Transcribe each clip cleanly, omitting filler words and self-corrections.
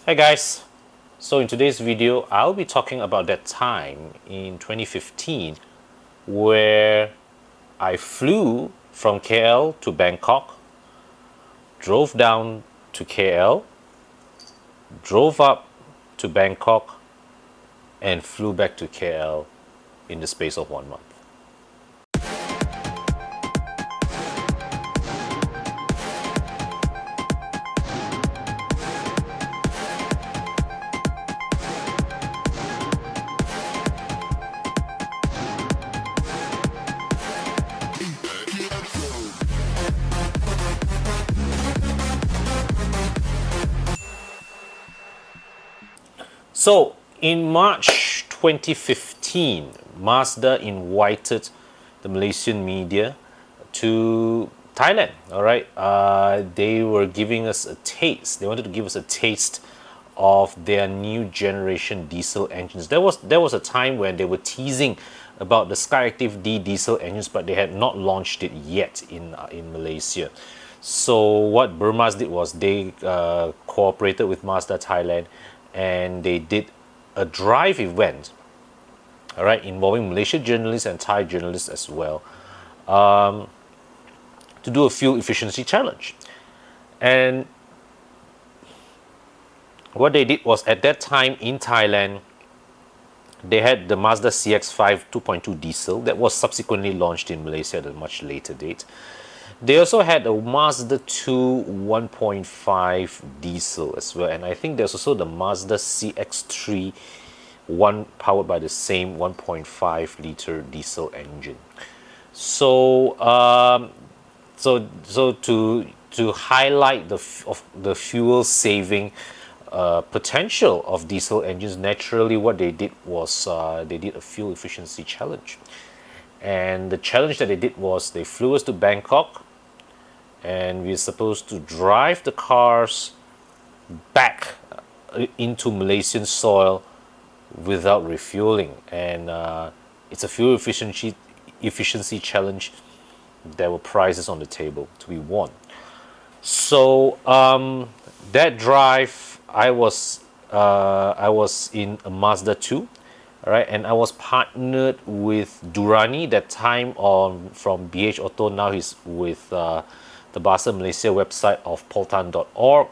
Hey guys, so in today's video I'll be talking about that time in 2015 where I flew from KL to Bangkok, drove down to KL, drove up to Bangkok and flew back to KL in the space of 1 month. So in March 2015, Mazda invited the Malaysian media to Thailand. All right, they were giving us a taste. They wanted to give us a taste of their new generation diesel engines. There was a time when they were teasing about the Skyactiv D diesel engines, but they had not launched it yet in Malaysia. So what Burmaz did was they cooperated with Mazda Thailand, and they did a drive event, all right, involving Malaysian journalists and Thai journalists as well, to do a fuel efficiency challenge. And what they did was, at that time in Thailand, they had the Mazda CX-5 2.2 diesel that was subsequently launched in Malaysia at a much later date. They also had a Mazda 2 1.5 diesel as well, and I think there's also the Mazda CX-3 powered by the same 1.5 liter diesel engine. So to highlight the fuel saving potential of diesel engines, naturally what they did was they did a fuel efficiency challenge. And the challenge that they did was they flew us to Bangkok, and we're supposed to drive the cars back into Malaysian soil without refueling. And it's a fuel efficiency challenge. There were prizes on the table to be won. So that drive, I was in a Mazda 2. All right, and I was partnered with Durrani that time from BH Auto. Now he's with the Bahasa Malaysia website of poltan.org.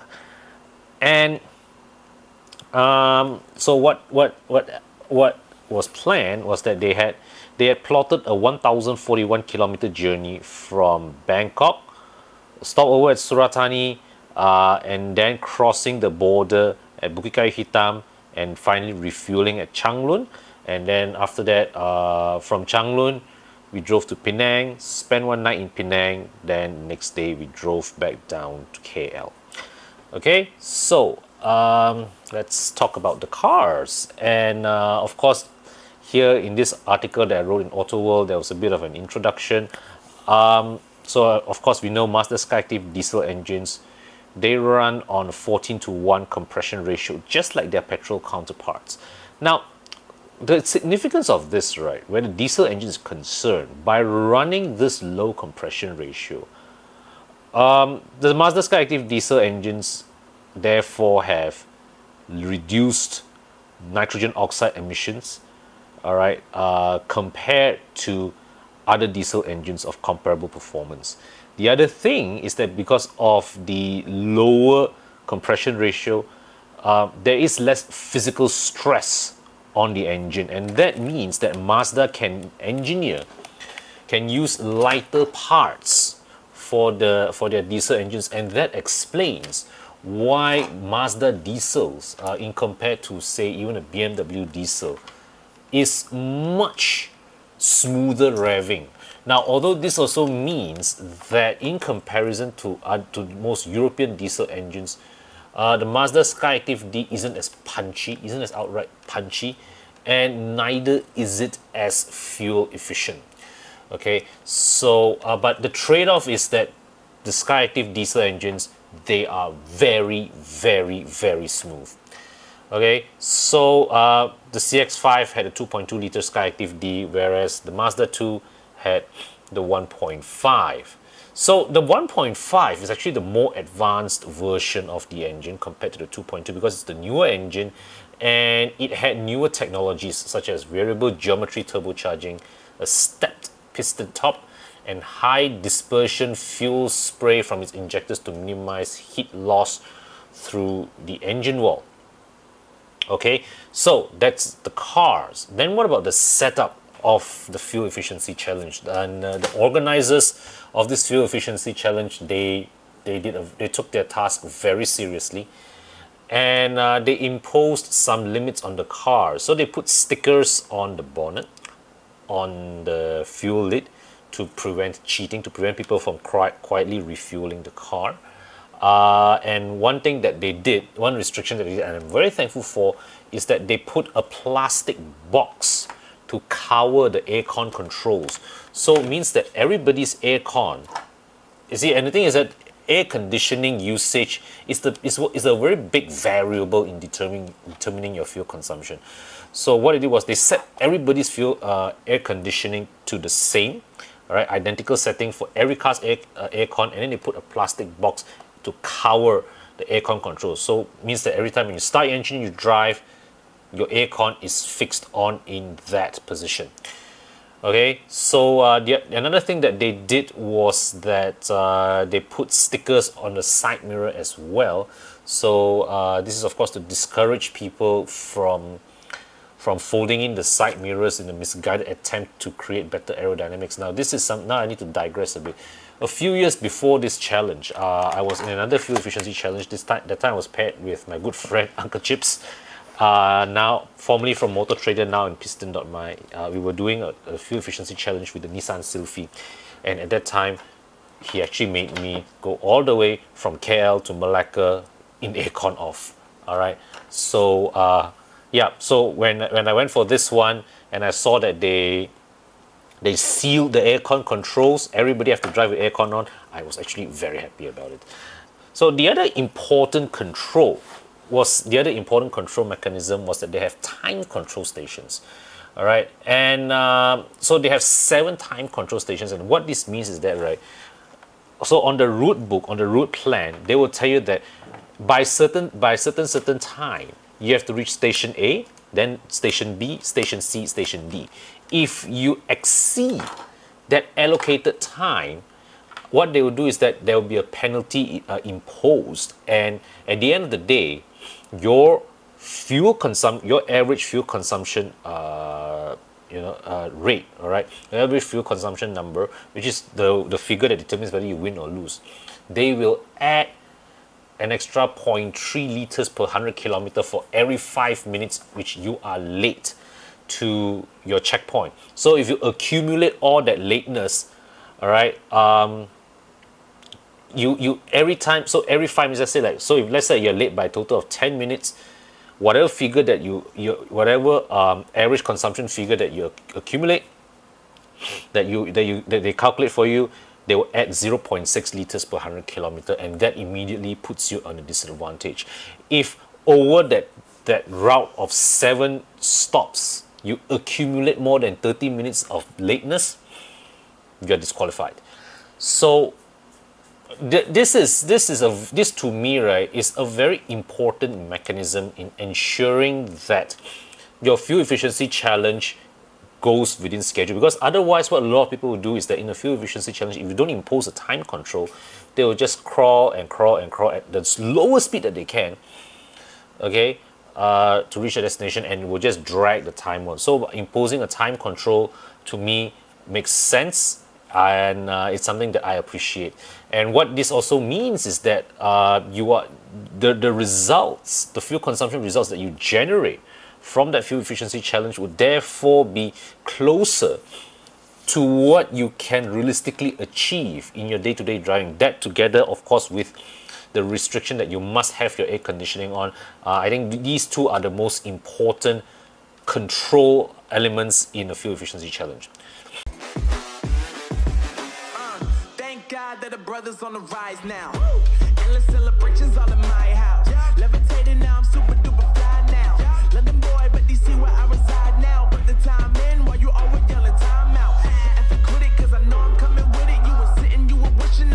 And so what was planned was that they had plotted a 1,041 kilometer journey from Bangkok, stop over at Suratani, and then crossing the border at Bukit Kayu Hitam, and finally refueling at Changlun. And then after that, from Changlun, we drove to Penang, spent one night in Penang, then next day we drove back down to KL. Okay, so let's talk about the cars. And of course, here in this article that I wrote in Auto World, there was a bit of an introduction. So of course, we know Mazda Skyactiv diesel engines, they run on 14:1 compression ratio, just like their petrol counterparts. Now, the significance of this, right, where the diesel engine is concerned, by running this low compression ratio, the Mazda Skyactiv diesel engines therefore have reduced nitrogen oxide emissions, all right, compared to other diesel engines of comparable performance. The other thing is that because of the lower compression ratio, there is less physical stress on the engine, and that means that Mazda can use lighter parts for their diesel engines, and that explains why Mazda diesels, in compared to say even a BMW diesel, is much smoother revving. Now, although this also means that in comparison to most European diesel engines, the Mazda Skyactiv D isn't as punchy, isn't as outright punchy, and neither is it as fuel efficient. Okay, so but the trade-off is that the Skyactiv diesel engines, they are very, very, very smooth. Okay, so the CX-5 had a 2.2 liter Skyactiv D, whereas the Mazda 2 had the 1.5. So the 1.5 is actually the more advanced version of the engine compared to the 2.2 because it's the newer engine and it had newer technologies such as variable geometry turbocharging, a stepped piston top, and high dispersion fuel spray from its injectors to minimize heat loss through the engine wall. Okay, so that's the cars. Then what about the setup of the fuel efficiency challenge? And the organizers of this fuel efficiency challenge, they took their task very seriously, and they imposed some limits on the car. So they put stickers on the bonnet, on the fuel lid, to prevent cheating, to prevent people from quietly refueling the car. And one thing that they did, one restriction that they did, and I'm very thankful for, is that they put a plastic box to cover the aircon controls. So it means that everybody's aircon, you see, and the thing is that air conditioning usage is a very big variable in determining your fuel consumption. So what they did was they set everybody's air conditioning to the same, all right, identical setting for every car's aircon, and then they put a plastic box to cover the aircon controls. So it means that every time when you start your engine, you drive, your aircon is fixed on in that position. Okay, so another thing that they did was that they put stickers on the side mirror as well. So this is of course to discourage people from folding in the side mirrors in a misguided attempt to create better aerodynamics. Now this is now I need to digress a bit. A few years before this challenge, I was in another fuel efficiency challenge. That time I was paired with my good friend Uncle Chips, now formerly from Motor Trader, now in Piston.my. We were doing a fuel efficiency challenge with the Nissan Sylphy, and at that time he actually made me go all the way from KL to Malacca in aircon off. All right, so yeah, so when I went for this one and I saw that they sealed the aircon controls, everybody have to drive with aircon on, I was actually very happy about it. So the other important control mechanism was that they have time control stations. All right, and so they have 7 time control stations, and what this means is that, right, so on the route book, on the route plan, they will tell you that by certain time you have to reach station A, then station B, station C, station D. If you exceed that allocated time, what they will do is that there will be a penalty imposed, and at the end of the day, your average fuel consumption rate, all right, your average fuel consumption number, which is the figure that determines whether you win or lose, they will add an extra 0.3 liters per 100 kilometer for every 5 minutes which you are late to your checkpoint. So if you accumulate all that lateness, all right, you every time, so every 5 minutes, let's say you're late by a total of 10 minutes, whatever figure that whatever average consumption figure that you accumulate, that they calculate for you, they will add 0.6 liters per 100 kilometer, and that immediately puts you on a disadvantage. If over that route of 7 stops you accumulate more than 30 minutes of lateness, you're disqualified. So this to me, right, is a very important mechanism in ensuring that your fuel efficiency challenge goes within schedule, because otherwise what a lot of people will do is that in a fuel efficiency challenge, if you don't impose a time control, they will just crawl and crawl and crawl at the lowest speed that they can, okay, to reach a destination, and will just drag the time on. So imposing a time control to me makes sense, and it's something that I appreciate. And what this also means is that the results, the fuel consumption results that you generate from that fuel efficiency challenge would therefore be closer to what you can realistically achieve in your day-to-day driving. That together, of course, with the restriction that you must have your air conditioning on, I think these two are the most important control elements in a fuel efficiency challenge. Thank God that the brothers on the rise now. Endless celebrations all in my house. Levitating now, I'm super duper fly now. London boy, but DC where I reside now. Put the time in while you always yelling time out. And if you quit it, cause I know I'm coming with it. You were sitting, you were wishing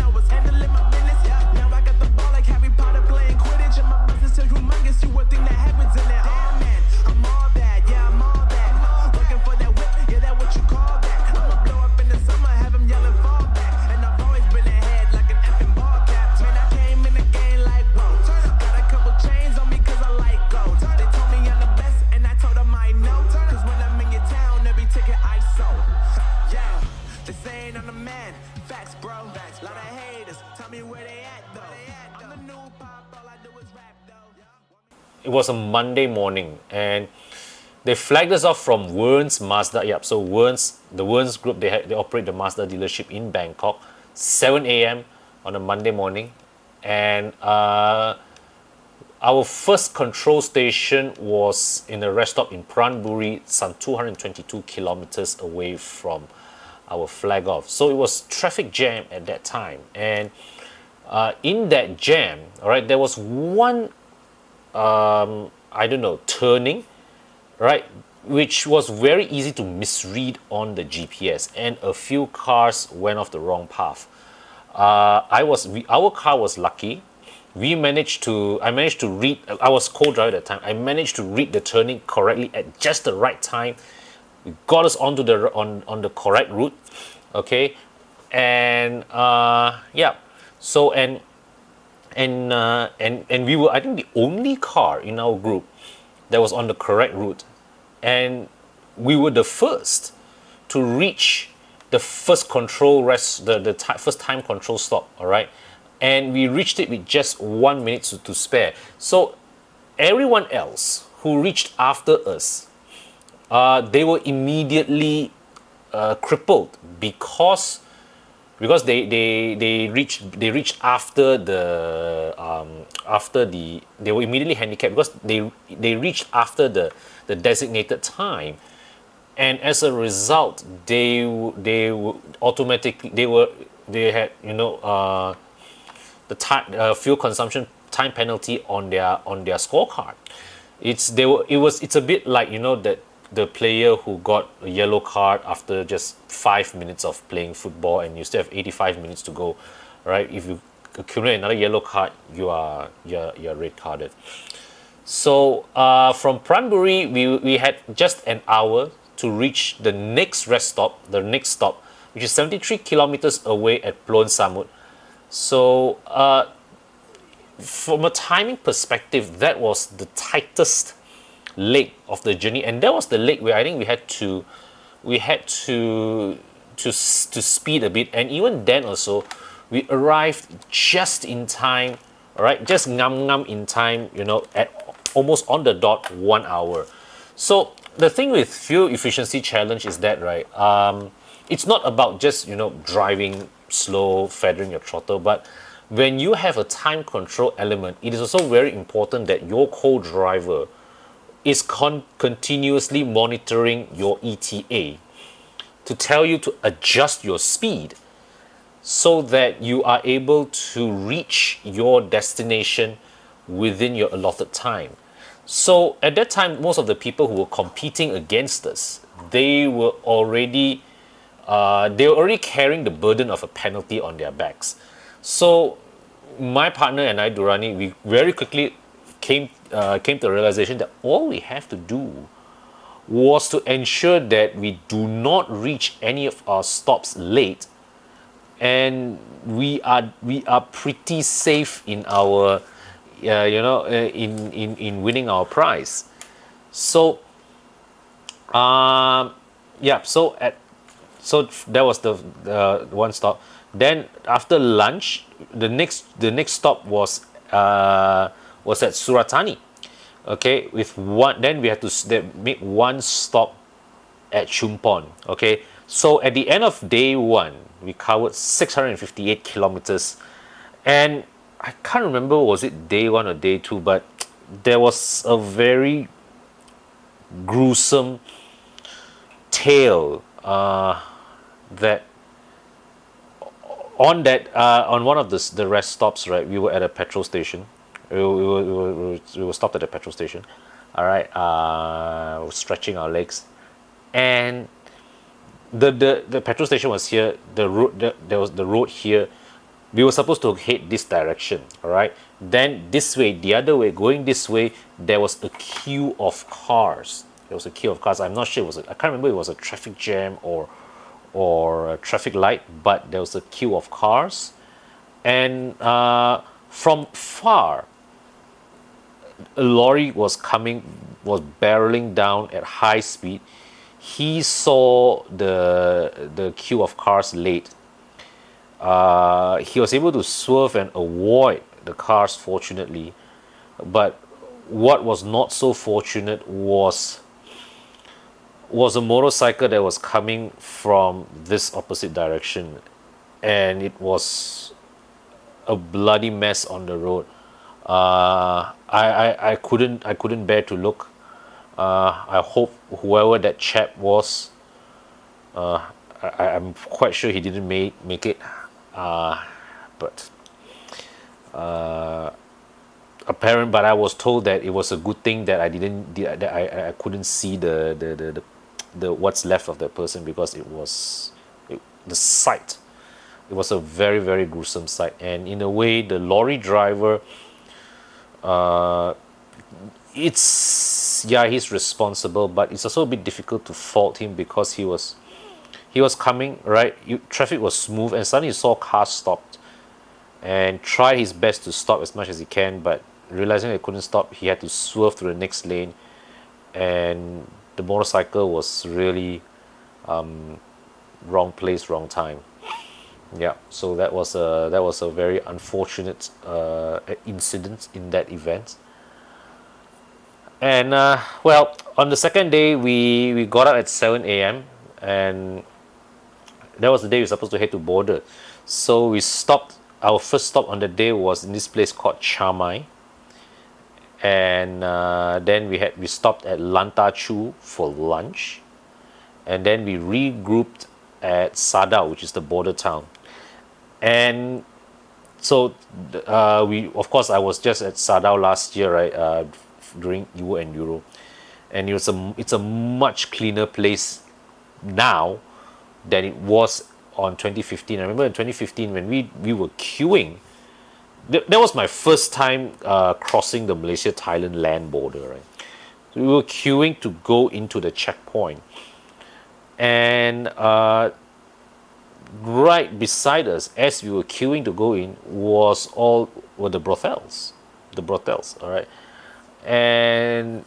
it was a Monday morning, and they flagged us off from Wern's Mazda. Yep. So the Wern's group, they operate the Mazda dealership in Bangkok, 7 a.m. on a Monday morning, and our first control station was in a rest stop in Pranburi, some 222 kilometers away from our flag off. So it was traffic jam at that time, and in that jam, all right, there was one I don't know, turning, right, which was very easy to misread on the GPS, and a few cars went off the wrong path. Our car was lucky. I managed to read. I was co-driver at the time. I managed to read the turning correctly at just the right time. We got us onto on the correct route, okay, and yeah. So and we were, I think, the only car in our group that was on the correct route, and we were the first to reach the first control rest, first time control stop. All right, and we reached it with just 1 minute to spare. So everyone else who reached after us, they were immediately crippled because they reached after they were immediately handicapped because they reached after the designated time, and as a result they automatically they had the time fuel consumption time penalty on their scorecard. It's a bit like that the player who got a yellow card after just 5 minutes of playing football, and you still have 85 minutes to go, right? If you accumulate another yellow card, you're red carded. So from Pranburi, we had just an hour to reach the next stop, which is 73 kilometers away at Plon Samut. So from a timing perspective, that was the tightest leg of the journey, and that was the leg where I think we had to speed a bit, and even then also we arrived just in time, all right, just ngam in time, at almost on the dot 1 hour. So the thing with fuel efficiency challenge is that, right, it's not about just driving slow, feathering your throttle, but when you have a time control element, it is also very important that your co-driver is continuously monitoring your ETA to tell you to adjust your speed so that you are able to reach your destination within your allotted time. So at that time, most of the people who were competing against us, they were already carrying the burden of a penalty on their backs. So my partner and I, Durrani, we very quickly came to the realization that all we have to do was to ensure that we do not reach any of our stops late, and we are pretty safe in our in winning our prize. So yeah, so that was the one stop. Then after lunch, the next stop was at Suratani. Okay, then we had to make one stop at Chumpon. Okay, so at the end of day one, we covered 658 kilometers, and I can't remember was it day one or day two, but there was a very gruesome tale that on one of the rest stops, right? We were at a petrol station. We were stopped at a petrol station. All right, we're stretching our legs, and the petrol station was here. There was the road here. We were supposed to head this direction. All right. Then this way, the other way, going this way, there was a queue of cars. I'm not sure I can't remember if it was a traffic jam or a traffic light, but there was a queue of cars, and from far, a lorry was barreling down at high speed. He saw the queue of cars late. He was able to swerve and avoid the cars, fortunately. But what was not so fortunate was a motorcycle that was coming from this opposite direction, and it was a bloody mess on the road. I couldn't bear to look. I hope whoever that chap was, I'm quite sure he didn't make it. But but I was told that it was a good thing that I couldn't see the what's left of that person, because the sight. It was a very, very gruesome sight, and in a way, the lorry driver, he's responsible, but it's also a bit difficult to fault him, because he was coming right. Traffic was smooth, and suddenly he saw cars stopped, and tried his best to stop as much as he can, but realizing he couldn't stop, he had to swerve to the next lane, and the motorcycle was really wrong place, wrong time. Yeah, so that was a very unfortunate incident in that event. And well, on the second day, we got up at 7 a.m., and that was the day we were supposed to head to border. So we stopped. Our first stop on the day was in this place called Chamai, and then we stopped at Lantachu for lunch, and then we regrouped at Sadao, which is the border town. And so we, of course, I was just at Sadao last year, right, during Evo and Euro, and it's a much cleaner place now than it was on 2015. I remember in 2015 when we were queuing. That was my first time crossing the Malaysia-Thailand land border, right? So we were queuing to go into the checkpoint, and right beside us, as we were queuing to go in, were the brothels, all right. And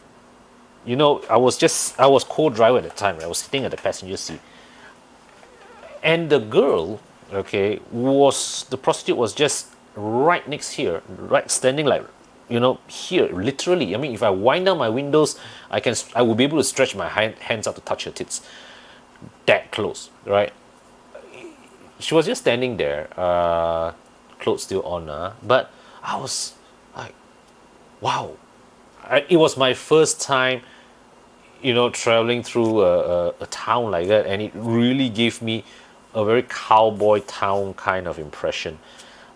I was co-driver at the time, right? I was sitting at the passenger seat, and the girl, okay, the prostitute was just right next here, right, standing like, here, literally. I mean, if I wind down my windows, I will be able to stretch my hands out to touch her tits. That close, right? She was just standing there, clothes still on, but I was like, wow. It was my first time, traveling through a town like that, and it really gave me a very cowboy town kind of impression.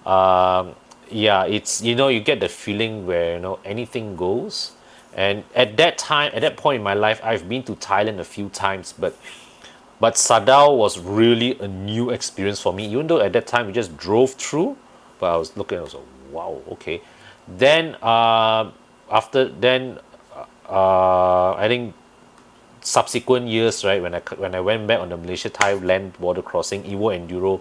Yeah, it's, you get the feeling where, anything goes. And at that point in my life, I've been to Thailand a few times, but Sadao was really a new experience for me, even though at that time we just drove through. But I was looking, I was like, wow, okay. Then I think subsequent years, right, when I went back on the Malaysia-Thailand border crossing, Evo and Euro,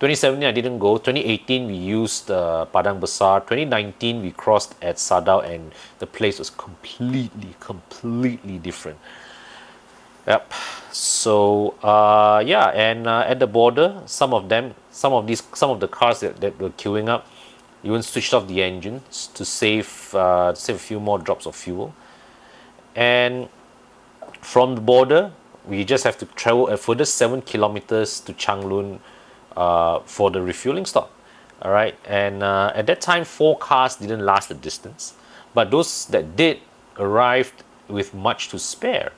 2017 I didn't go. 2018 we used Padang Besar. 2019 we crossed at Sadao, and the place was completely different. Yep. So yeah, and at the border, some of the cars that were queuing up even switched off the engines to save a few more drops of fuel. And from the border, we just have to travel a further 7 kilometers to Changlun for the refueling stop. All right, and at that time, 4 cars didn't last the distance, but those that did arrived with much to spare.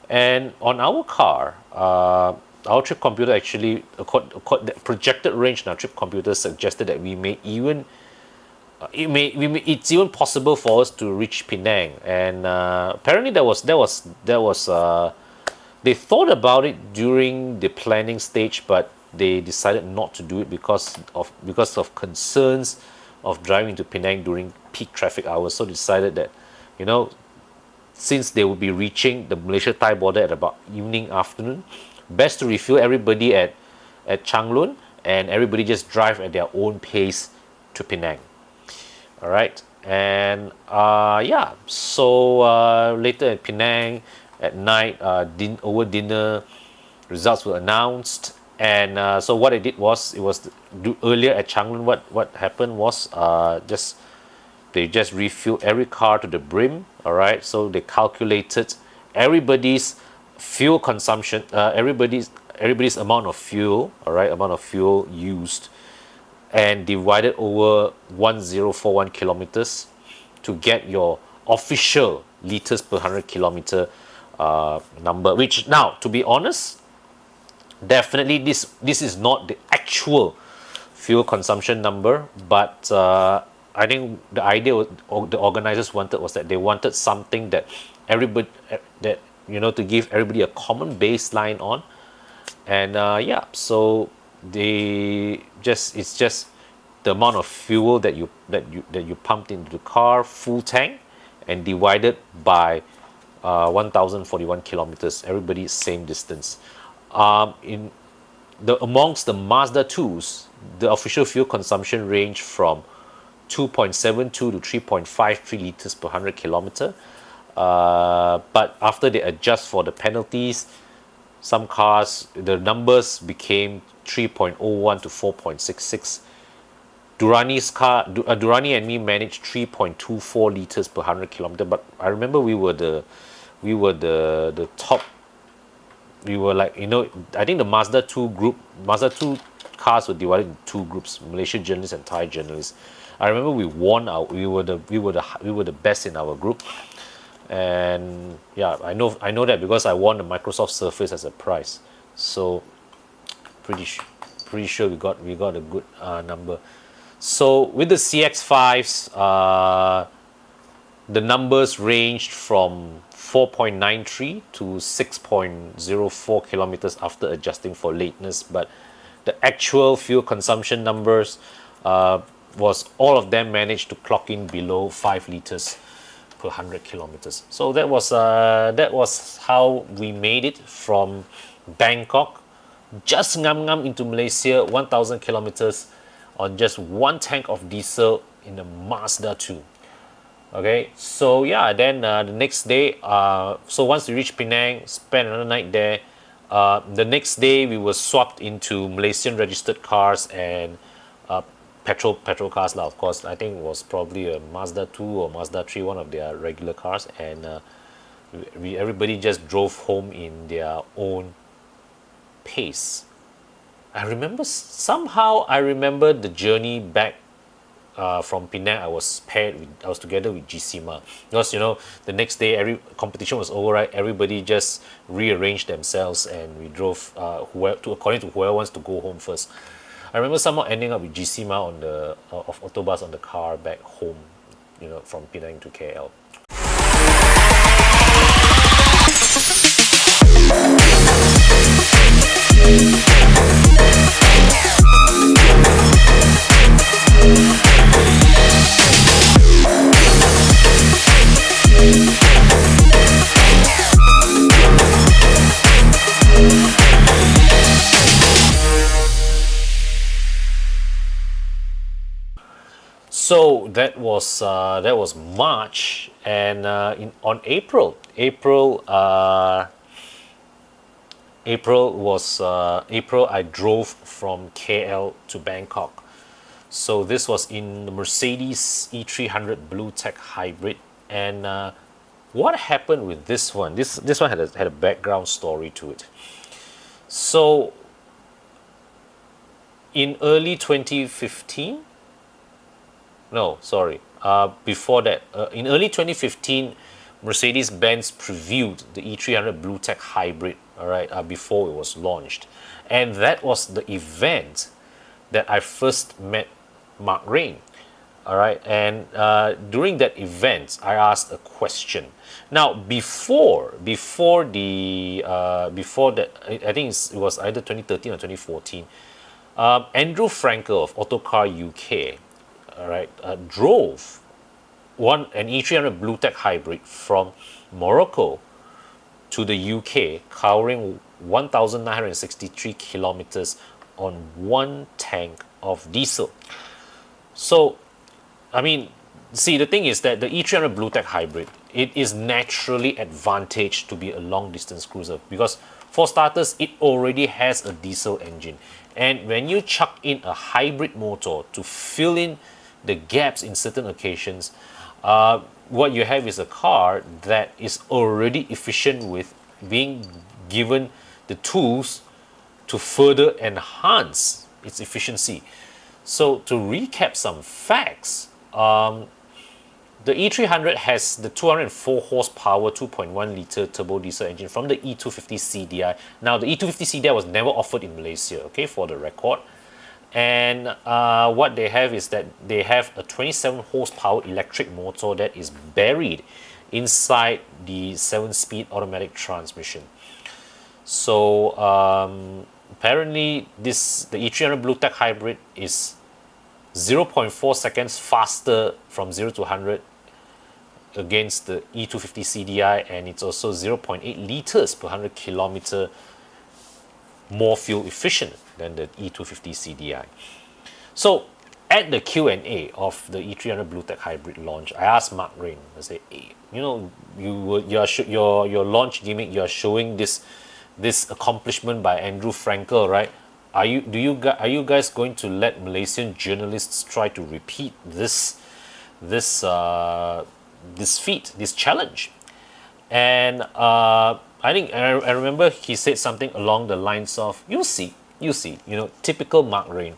And on our car, our trip computer actually, the projected range in our trip computer suggested that it's even possible for us to reach Penang. And apparently they thought about it during the planning stage, but they decided not to do it because of concerns of driving to Penang during peak traffic hours. So they decided that, since they will be reaching the Malaysia-Thai border at about afternoon, best to refuel everybody at Changlun, and everybody just drive at their own pace to Penang. All right, and yeah, so later at Penang at night, over dinner, results were announced. And so what I did was, earlier at Changlun, what happened was, just They just refuel every car to the brim. All right, so they calculated everybody's fuel consumption, everybody's amount of fuel, all right, amount of fuel used, and divided over 1041 kilometers to get your official liters per 100 kilometer number. Which, now, to be honest, definitely this is not the actual fuel consumption number, but I think the idea the organizers wanted was that they wanted something that everybody, that, to give everybody a common baseline on. And yeah, so it's just the amount of fuel that you pumped into the car, full tank, and divided by 1041 kilometers. Everybody same distance. Amongst the Mazda 2s, the official fuel consumption range from 2.72 to 3.53 liters per 100 kilometer. But after they adjust for the penalties, some cars, the numbers became 3.01 to 4.66. Durrani and me managed 3.24 liters per 100 kilometer. But I remember we were the top. We were like, I think the Mazda 2 cars were divided into two groups: Malaysian journalists and Thai journalists. I remember we were the best in our group. And yeah, I know that because I won the Microsoft Surface as a prize. So pretty sure we got a good number. So with the CX-5s, the numbers ranged from 4.93 to 6.04 kilometers after adjusting for lateness, but the actual fuel consumption numbers was all of them managed to clock in below 5 liters per 100 kilometers. So that was how we made it from Bangkok, just ngam into Malaysia, 1,000 kilometers on just one tank of diesel in the Mazda 2. Okay, so yeah, then the next day, so once we reached Penang, spent another night there. The next day we were swapped into Malaysian registered cars and petrol cars lah. Of course, I think it was probably a Mazda 2 or Mazda 3, one of their regular cars, and everybody just drove home in their own pace. I remember the journey back from Penang. I was together with GCMA, because the next day every competition was over, right? Everybody just rearranged themselves and we drove according to whoever wants to go home first. I remember somehow ending up with GCMA on the of autobus on the car back home, from Penang to KL. So that was March, and on April I drove from KL to Bangkok. So this was in the Mercedes E300 Blue Tech Hybrid. And what happened with this one? This one had a background story to it. So in early 2015. No, sorry. Before that, in early 2015, Mercedes-Benz previewed the E300 Blue Tech Hybrid. All right, before it was launched, and that was the event that I first met Mark Rain. All right, and during that event, I asked a question. Now, before that, I think it was either 2013 or 2014. Andrew Frankel of Autocar UK. All right, drove an E300 Blue Tech Hybrid from Morocco to the UK, covering 1,963 kilometers on one tank of diesel. So, I mean, see, the thing is that the E300 Blue Tech Hybrid, it is naturally advantaged to be a long-distance cruiser because, for starters, it already has a diesel engine. And when you chuck in a hybrid motor to fill in the gaps in certain occasions, what you have is a car that is already efficient with being given the tools to further enhance its efficiency. So to recap some facts, the E300 has the 204 horsepower 2.1 liter turbo diesel engine from the E250 CDI. Now the E250 CDI was never offered in Malaysia, okay, for the record. And what they have is that they have a 27 horsepower electric motor that is buried inside the 7-speed automatic transmission. So apparently the E300 Blue Tech Hybrid is 0.4 seconds faster from 0 to 100 against the E250 CDI, and it's also 0.8 liters per 100 kilometer more fuel efficient than the E250 CDI. So at the Q&A of the E300 Blue Tech Hybrid launch, I asked Mark Rain, I said, hey, you know, your launch gimmick, you are showing this accomplishment by Andrew Frankel, right? Are you guys going to let Malaysian journalists try to repeat this feat, this challenge? And I think I remember he said something along the lines of, "You see, you know, typical Mark Rain."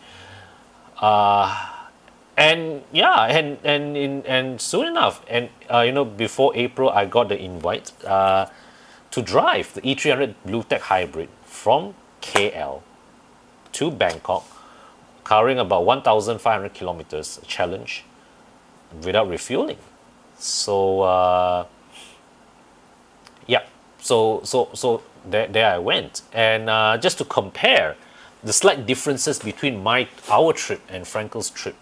And yeah, and soon enough, and you know, before April, I got the invite to drive the E300 Blue Tech Hybrid from KL to Bangkok, covering about 1,500 kilometers, a challenge without refueling. So yeah, so there I went, and just to compare the slight differences between our trip and Frankel's trip.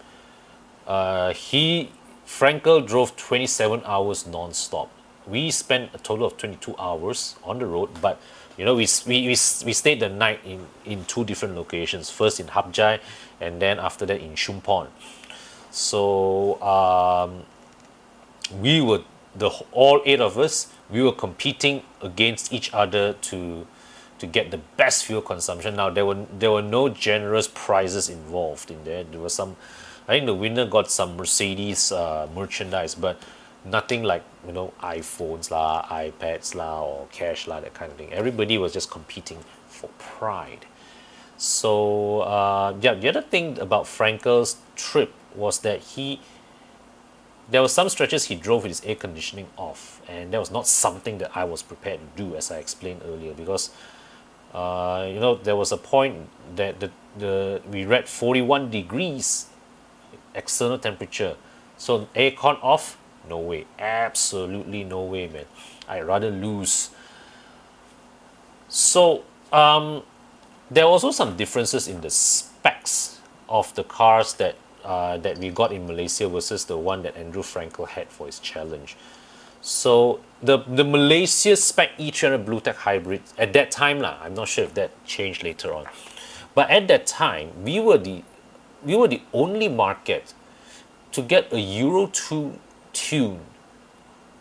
Frankel drove 27 hours non-stop. We spent a total of 22 hours on the road, but you know, we stayed the night in two different locations. First in Hap Jai, and then after that in Shumpon. So all 8 of us, we were competing against each other to get the best fuel consumption. Now there were no generous prizes involved in there. There was some, I think the winner got some Mercedes merchandise, but nothing like, you know, iPhones lah, iPads lah, or cash lah, that kind of thing. Everybody was just competing for pride. So yeah, the other thing about Frankel's trip was that there were some stretches he drove with his air conditioning off, and that was not something that I was prepared to do, as I explained earlier, because you know, there was a point that we read 41 degrees external temperature, so aircon off, no way, absolutely no way, man. I'd rather lose. So there were also some differences in the specs of the cars that we got in Malaysia versus the one that Andrew Frankel had for his challenge. So the Malaysia spec E300 Blue Tech Hybrid at that time lah, I'm not sure if that changed later on, but at that time we were the only market to get a Euro 2 tune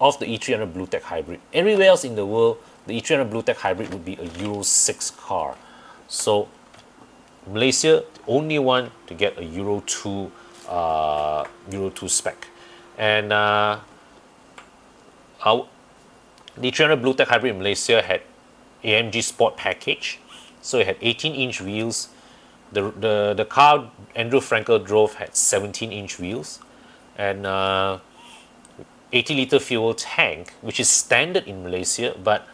of the E300 Blue Tech Hybrid. Everywhere else in the world, the E300 Blue Tech Hybrid would be a Euro 6 car. So Malaysia, the only one to get a Euro 2 spec. And the E300 Blue Tech Hybrid in Malaysia had AMG Sport Package, so it had 18-inch wheels. The car Andrew Frankel drove had 17-inch wheels, and 80-liter fuel tank, which is standard in Malaysia. But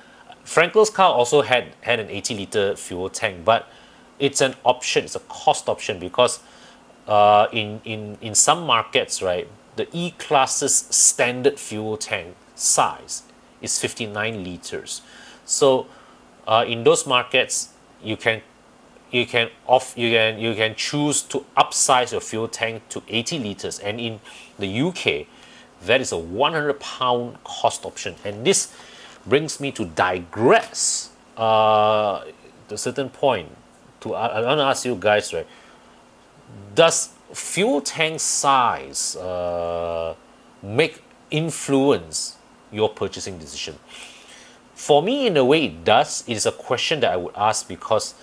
Frankel's car also had an 80-liter fuel tank, but it's an option, it's a cost option, because in some markets, right, the E-Class's standard fuel tank size is 59 liters. So in those markets, you can choose to upsize your fuel tank to 80 liters, and in the UK, that is a 100-pound cost option. And this brings me to digress to a certain point. I want to ask you guys, right? Does fuel tank size influence your purchasing decision? For me, in a way, it does. It is a question that I would ask because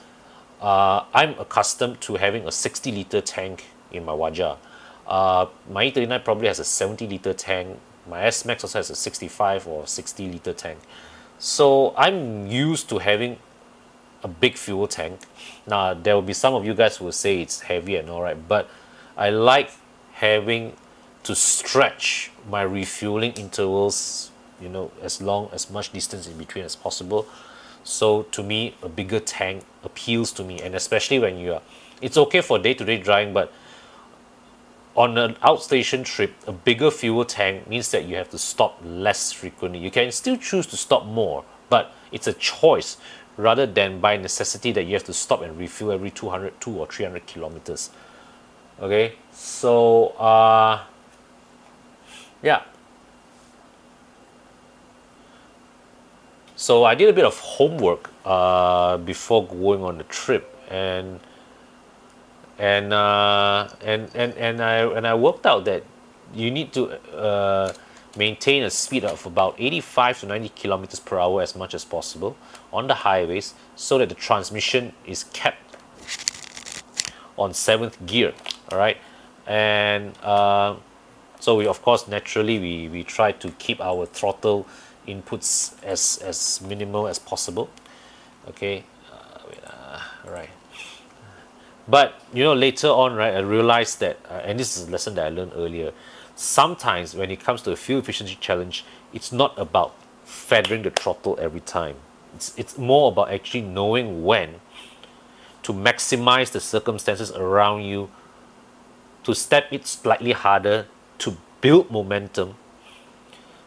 I'm accustomed to having a 60-liter tank in my Wajah. My E39 probably has a 70-liter tank. My S-Max also has a 65 or 60-liter tank. So I'm used to having a big fuel tank. Now, there will be some of you guys who will say it's heavy and all right, but I like having to stretch my refueling intervals, as much distance in between as possible. So to me, a bigger tank appeals to me, and especially when it's okay for day-to-day driving, but on an outstation trip, a bigger fuel tank means that you have to stop less frequently. You can still choose to stop more, but it's a choice rather than by necessity that you have to stop and refuel every 2 or 300 kilometers. Okay, so yeah. So I did a bit of homework before going on the trip, and I worked out that you need to maintain a speed of about 85 to 90 kilometers per hour as much as possible on the highways, so that the transmission is kept on 7th gear. All right, and so we, of course, naturally we try to keep our throttle inputs as minimal as possible. Okay, all right. But later on, right, I realized that, and this is a lesson that I learned earlier. Sometimes when it comes to a fuel efficiency challenge, it's not about feathering the throttle every time. It's more about actually knowing when to maximize the circumstances around you, to step it slightly harder, to build momentum,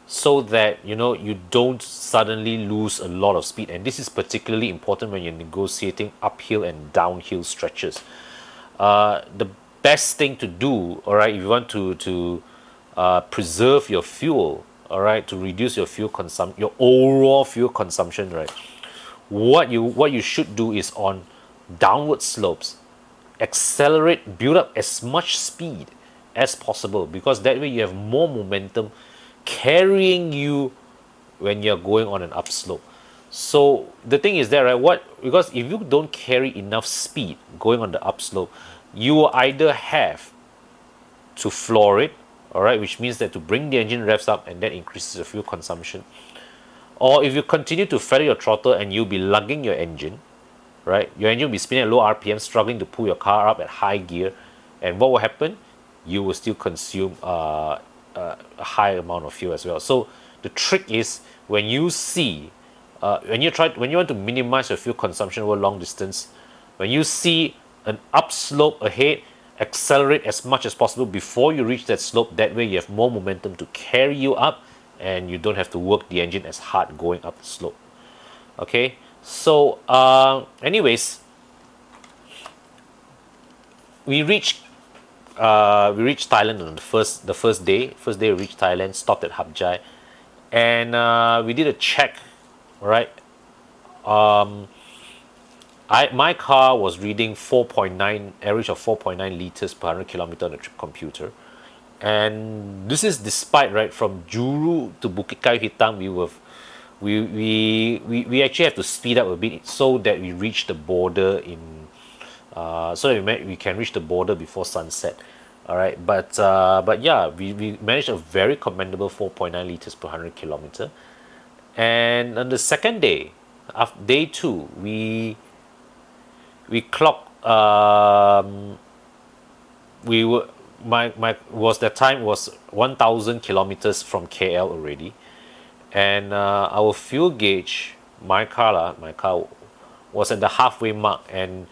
so that you don't suddenly lose a lot of speed. And this is particularly important when you're negotiating uphill and downhill stretches. The best thing to do, all right, if you want to preserve your fuel, all right, to reduce your overall fuel consumption, right, what you should do is, on downward slopes, accelerate, build up as much speed as possible, because that way you have more momentum carrying you when you're going on an upslope. So the thing is that, right, because if you don't carry enough speed going on the upslope, you will either have to floor it, all right, which means that to bring the engine revs up, and that increases the fuel consumption. Or if you continue to feather your throttle, and you'll be lugging your engine, right, your engine will be spinning at low RPM, struggling to pull your car up at high gear, and what will happen? You will still consume a high amount of fuel as well. So the trick is, when you want to minimize your fuel consumption over long distance, when you see an upslope ahead, accelerate as much as possible before you reach that slope. That way you have more momentum to carry you up, and you don't have to work the engine as hard going up the slope. Okay, so anyways, we reached Thailand on the first day. We reached Thailand, stopped at Hap Jai, and we did a check. Right, my car was reading 4.9, average of 4.9 liters per 100 kilometer on the trip computer, and this is despite, right, from Juru to Bukit Kayu Hitam, we actually have to speed up a bit so that we reach the border so that we can reach the border before sunset. All right, but yeah, we managed a very commendable 4.9 liters per 100 kilometer. And on the second day, after day 2, we clocked. We were my was that time was 1,000 kilometers from KL already, and our fuel gauge, my car was at the halfway mark, and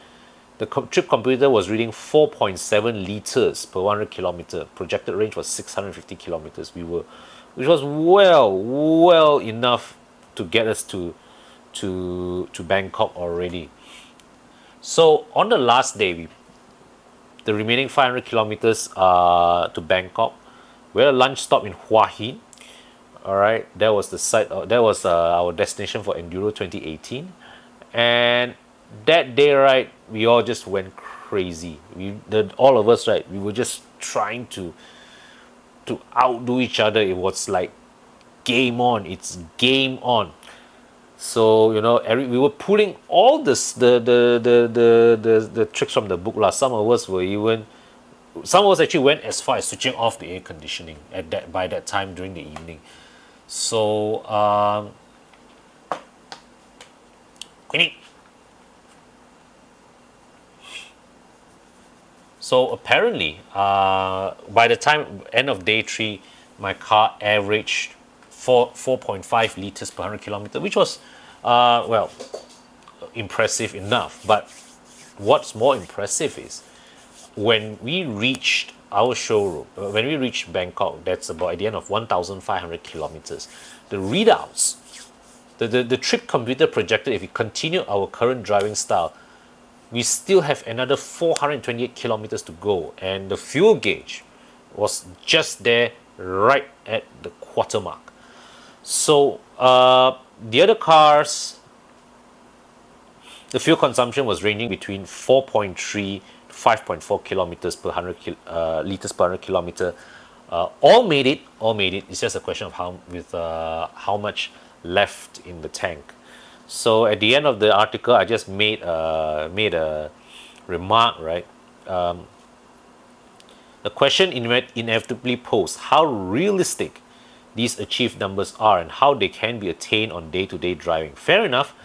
the trip computer was reading 4.7 liters per 100 kilometer. Projected range was 650 kilometers. Which was well enough to get us to Bangkok already. So on the last day, the remaining 500 kilometers to Bangkok, we had a lunch stop in Hua Hin. All right, that was the site. That was our destination for Enduro 2018, and that day, right, we all just went crazy. All of us, right, we were just trying to outdo each other. It was like game on. It's game on. So we were pulling all the tricks from the book lah. Some of us were even some of us actually went as far as switching off the air conditioning at that by that time during the evening. So Queenie. So apparently, by the time end of day 3, my car averaged 4.5 liters per 100 kilometer, which was well, impressive enough. But what's more impressive is when we reached our showroom, when we reached Bangkok, that's about at the end of 1,500 kilometers, the readouts, the trip computer projected if we continue our current driving style, we still have another 428 kilometers to go, and the fuel gauge was just there right at the quarter mark. So the other cars, the fuel consumption was ranging between 4.3 to 5.4 kilometers per 100 liters per 100 kilometer. All made it. It's just a question of how much left in the tank. So at the end of the article, I just made a remark, right? The question inevitably posed how realistic these achieved numbers are and how they can be attained on day-to-day driving. Fair enough.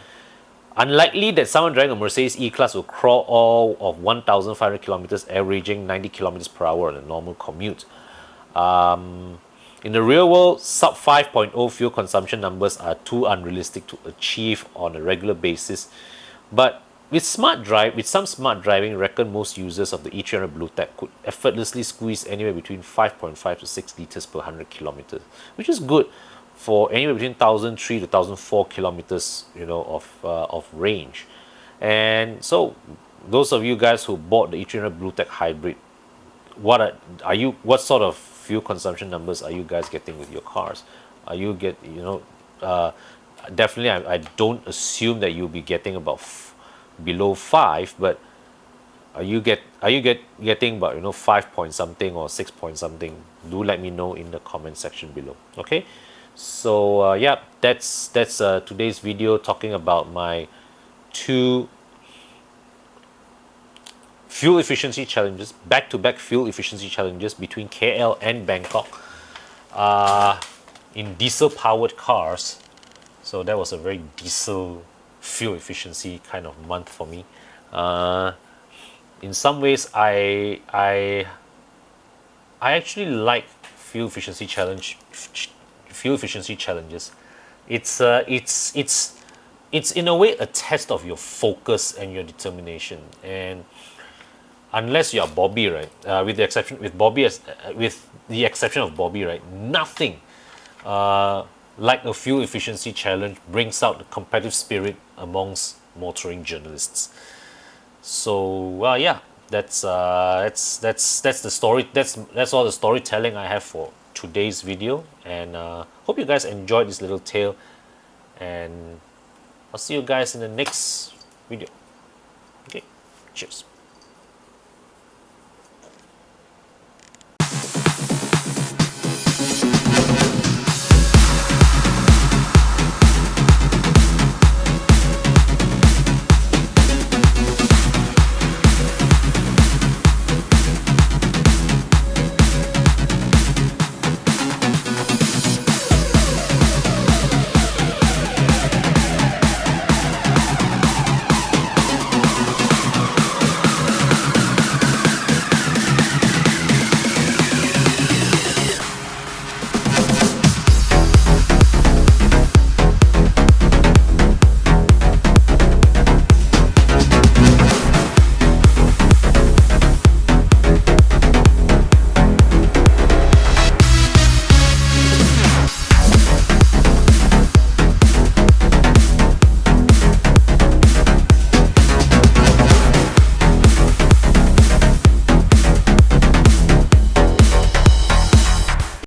Unlikely that someone driving a Mercedes E-Class will crawl all of 1,500 kilometers, averaging 90 kilometers per hour on a normal commute. In the real world, sub 5.0 fuel consumption numbers are too unrealistic to achieve on a regular basis. But with some smart driving, reckon most users of the E300 BlueTech could effortlessly squeeze anywhere between 5.5 to 6 liters per 100 kilometers, which is good for anywhere between 1,003 to 1,004 kilometers, of range. And so, those of you guys who bought the E300 BlueTech Hybrid, what sort of fuel consumption numbers are you guys getting with your cars? Are you definitely I don't assume that you'll be getting about below 5, but are you getting about 5 point something or 6 point something? Do let me know in the comment section below. Okay, so yeah, that's today's video talking about my 2 fuel efficiency challenges, back-to-back fuel efficiency challenges between KL and Bangkok in diesel-powered cars. So that was a very diesel fuel efficiency kind of month for me. In some ways, I actually like fuel efficiency challenges. It's in a way a test of your focus and your determination. And unless you are Bobby, right? With the exception of Bobby, right? Nothing like a fuel efficiency challenge brings out the competitive spirit amongst motoring journalists. So yeah, that's the story. That's all the storytelling I have for today's video, and hope you guys enjoyed this little tale. And I'll see you guys in the next video. Okay, cheers.